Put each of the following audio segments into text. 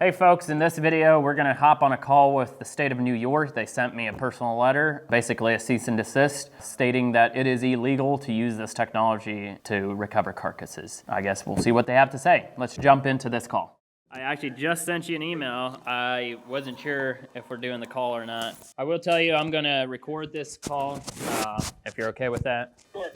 Hey folks, in this video, we're gonna hop on a call with the state of New York. They sent me a personal letter, basically a cease and desist, stating that it is illegal to use this technology to recover carcasses. I guess we'll see what they have to say. Let's jump into this call. I actually just sent you an email. I wasn't sure if we're doing the call or not. I will tell you I'm gonna record this call, if you're okay with that. Sure.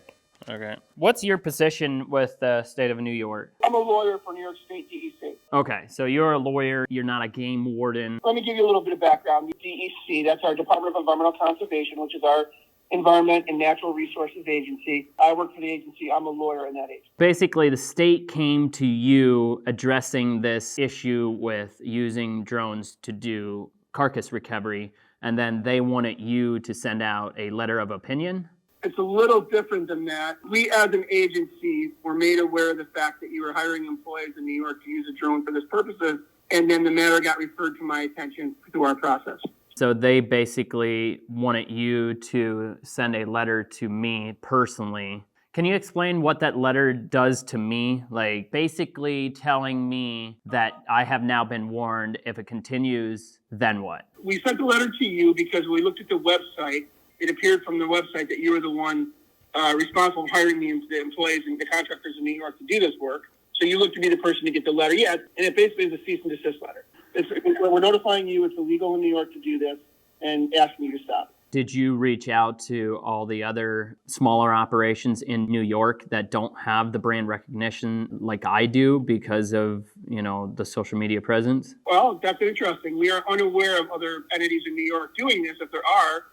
Okay. What's your position with the state of New York? I'm a lawyer for New York State DEC. Okay, so you're a lawyer, you're not a game warden. Let me give you a little bit of background. DEC, that's our Department of Environmental Conservation, which is our Environment and Natural Resources Agency. I work for the agency. I'm a lawyer in that agency. Basically, the state came to you addressing this issue with using drones to do carcass recovery, and then they wanted you to send out a letter of opinion? It's a little different than that. We, as an agency, were made aware of the fact that you were hiring employees in New York to use a drone for this purposes, and then the matter got referred to my attention through our process. So they basically wanted you to send a letter to me personally. Can you explain what that letter does to me? Like basically telling me that I have now been warned. If it continues, then what? We sent the letter to you because we looked at the website. It appeared from the website that you were the one responsible for hiring the employees and the contractors in New York to do this work. So you looked to be the person to get the letter. Yeah, and it basically is a cease and desist letter. We're notifying you it's illegal in New York to do this and asking you to stop. Did you reach out to all the other smaller operations in New York that don't have the brand recognition like I do because of, the social media presence? Well, that's interesting. We are unaware of other entities in New York doing this. If there are,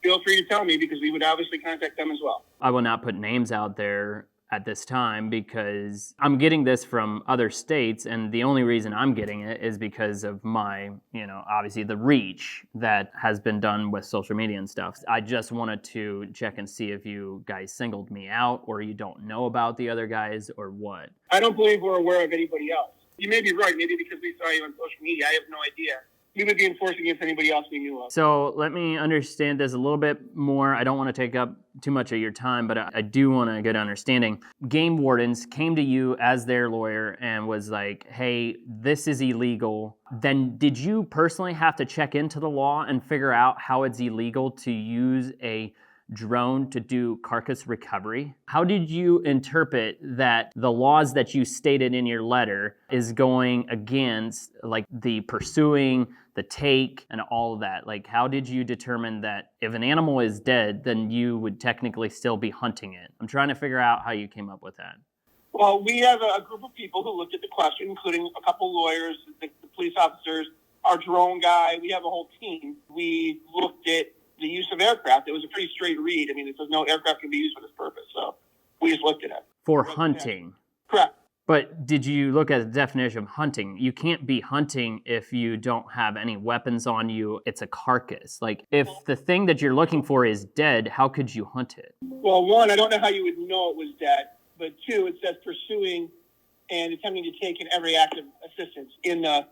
feel free to tell me because we would obviously contact them as well. I will not put names out there at this time because I'm getting this from other states, and the only reason I'm getting it is because of my, obviously the reach that has been done with social media and stuff. I just wanted to check and see if you guys singled me out or you don't know about the other guys or what. I don't believe we're aware of anybody else. You may be right, maybe because we saw you on social media. I have no idea. We would be enforcing against anybody else we knew of. So let me understand this a little bit more. I don't want to take up too much of your time, but I do want a good understanding. Game wardens came to you as their lawyer and was like, hey, this is illegal. Then did you personally have to check into the law and figure out how it's illegal to use a drone to do carcass recovery? How did you interpret that the laws that you stated in your letter is going against like the pursuing, the take, and all of that? Like how did you determine that if an animal is dead, then you would technically still be hunting it? I'm trying to figure out how you came up with that. Well, we have a group of people who looked at the question, including a couple lawyers, the police officers, our drone guy. We have a whole team. We looked at the use of aircraft. It was a pretty straight read. I mean, it says no aircraft can be used for this purpose. So we just looked at it. For hunting? Correct. But did you look at the definition of hunting? You can't be hunting if you don't have any weapons on you. It's a carcass. Like if the thing that you're looking for is dead, how could you hunt it? Well, one, I don't know how you would know it was dead. But two, it says pursuing and attempting to take in every act of assistance in the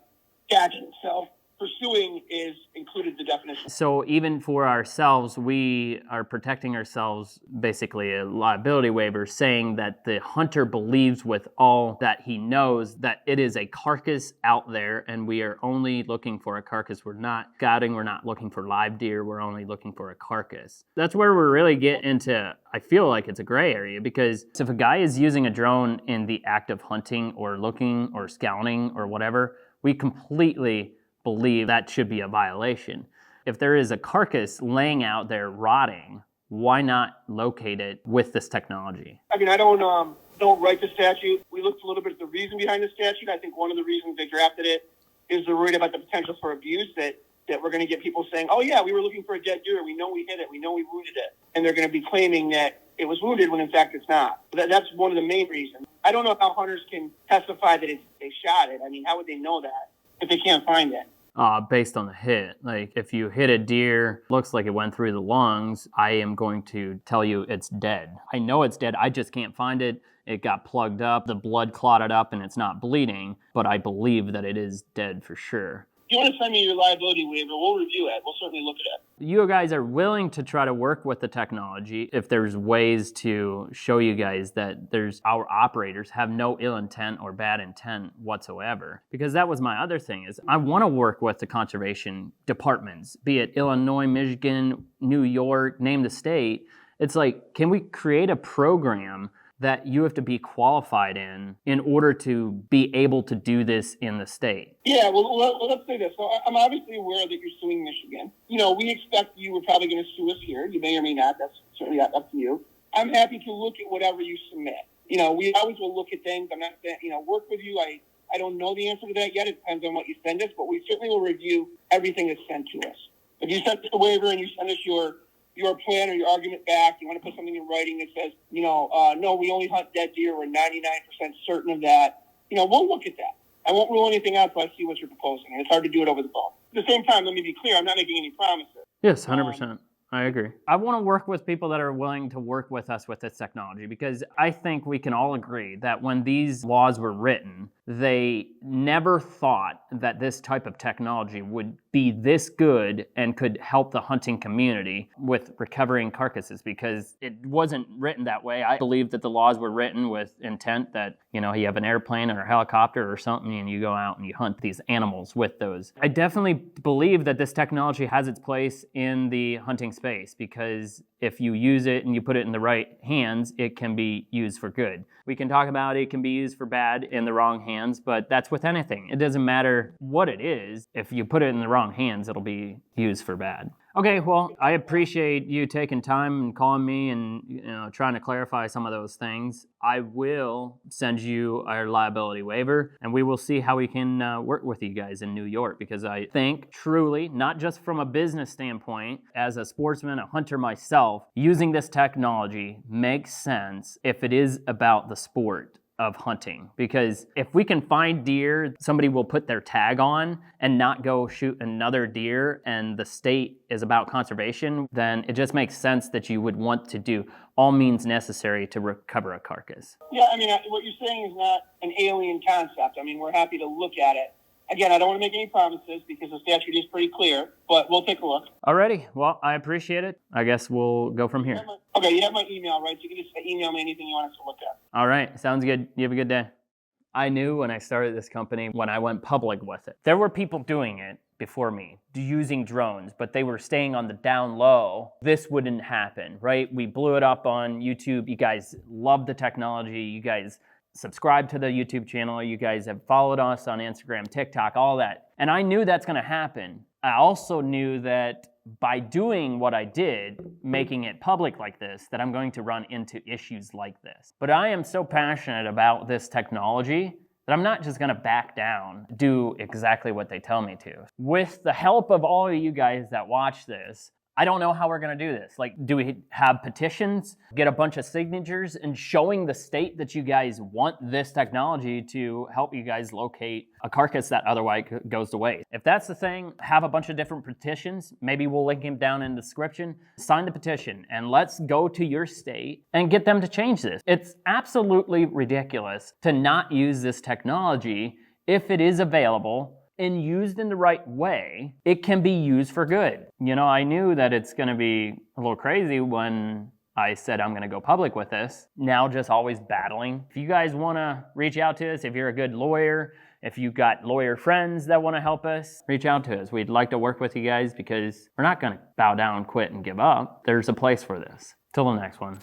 statute. So pursuing is included the definition. So even for ourselves, we are protecting ourselves, basically a liability waiver, saying that the hunter believes with all that he knows that it is a carcass out there and we are only looking for a carcass. We're not scouting, we're not looking for live deer, we're only looking for a carcass. That's where we really get into, I feel like it's a gray area, because if a guy is using a drone in the act of hunting or looking or scouting or whatever, we completely believe that should be a violation. If there is a carcass laying out there rotting, why not locate it with this technology? I mean, I don't write the statute. We looked a little bit at the reason behind the statute. I think one of the reasons they drafted it is they're worried about the potential for abuse, that we're going to get people saying, oh yeah, we were looking for a dead deer. We know we hit it. We know we wounded it. And they're going to be claiming that it was wounded when in fact it's not. That's one of the main reasons. I don't know how hunters can testify that they shot it. I mean, how would they know that if they can't find it? Based on the hit. Like if you hit a deer, looks like it went through the lungs, I am going to tell you it's dead. I know it's dead, I just can't find it. It got plugged up, the blood clotted up and it's not bleeding, but I believe that it is dead for sure. you want to send me your liability waiver, we'll review it. We'll certainly look at it. You guys are willing to try to work with the technology if there's ways to show you guys that our operators have no ill intent or bad intent whatsoever. Because that was my other thing is I want to work with the conservation departments, be it Illinois, Michigan, New York, name the state. It's like, can we create a program that you have to be qualified in order to be able to do this in the state? Yeah, well, let's say this. So I'm obviously aware that you're suing Michigan. We expect you were probably going to sue us here. You may or may not. That's certainly up to you. I'm happy to look at whatever you submit. We always will look at things. I'm not saying, work with you. I don't know the answer to that yet. It depends on what you send us, but we certainly will review everything that's sent to us. If you send us a waiver and you send us your plan or your argument back, you want to put something in writing that says, no, we only hunt dead deer. We're 99% certain of that. We'll look at that. I won't rule anything out until I see what you're proposing. And it's hard to do it over the phone. At the same time, let me be clear. I'm not making any promises. Yes, 100%. I agree. I want to work with people that are willing to work with us with this technology because I think we can all agree that when these laws were written, they never thought that this type of technology would be this good and could help the hunting community with recovering carcasses because it wasn't written that way. I believe that the laws were written with intent that, you have an airplane or a helicopter or something and you go out and you hunt these animals with those. I definitely believe that this technology has its place in the hunting space because if you use it and you put it in the right hands, it can be used for good. We can talk about it can be used for bad in the wrong hands, but that's with anything. It doesn't matter what it is. If you put it in the wrong hands, it'll be used for bad. Okay, well, I appreciate you taking time and calling me and trying to clarify some of those things. I will send you our liability waiver, and we will see how we can work with you guys in New York because I think truly, not just from a business standpoint, as a sportsman, a hunter myself, using this technology makes sense if it is about the sport of hunting. Because if we can find deer, somebody will put their tag on and not go shoot another deer, and the state is about conservation, then it just makes sense that you would want to do all means necessary to recover a carcass. Yeah, what you're saying is not an alien concept. We're happy to look at it. Again, I don't want to make any promises because the statute is pretty clear, but we'll take a look. Alrighty, well, I appreciate it. I guess we'll go from here. Okay, you have my email, right? So you can just email me anything you want us to look at. All right, sounds good. You have a good day. I knew when I started this company, when I went public with it, there were people doing it before me, using drones, but they were staying on the down low. This wouldn't happen, right? We blew it up on YouTube. You guys love the technology. You guys subscribe to the YouTube channel. You guys have followed us on Instagram, TikTok, all that. And I knew that's going to happen. I also knew that by doing what I did, making it public like this, that I'm going to run into issues like this. But I am so passionate about this technology that I'm not just going to back down, do exactly what they tell me to. With the help of all of you guys that watch this, I don't know how we're going to do this. Like, do we have petitions, get a bunch of signatures, and showing the state that you guys want this technology to help you guys locate a carcass that otherwise goes to waste? If that's the thing, have a bunch of different petitions. Maybe we'll link them down in the description. Sign the petition, and let's go to your state and get them to change this. It's absolutely ridiculous to not use this technology if it is available and used in the right way. It can be used for good. I knew that it's gonna be a little crazy when I said I'm gonna go public with this. Now just always battling. If you guys wanna reach out to us, if you're a good lawyer, if you've got lawyer friends that wanna help us, reach out to us. We'd like to work with you guys because we're not gonna bow down, quit, and give up. There's a place for this. Till the next one.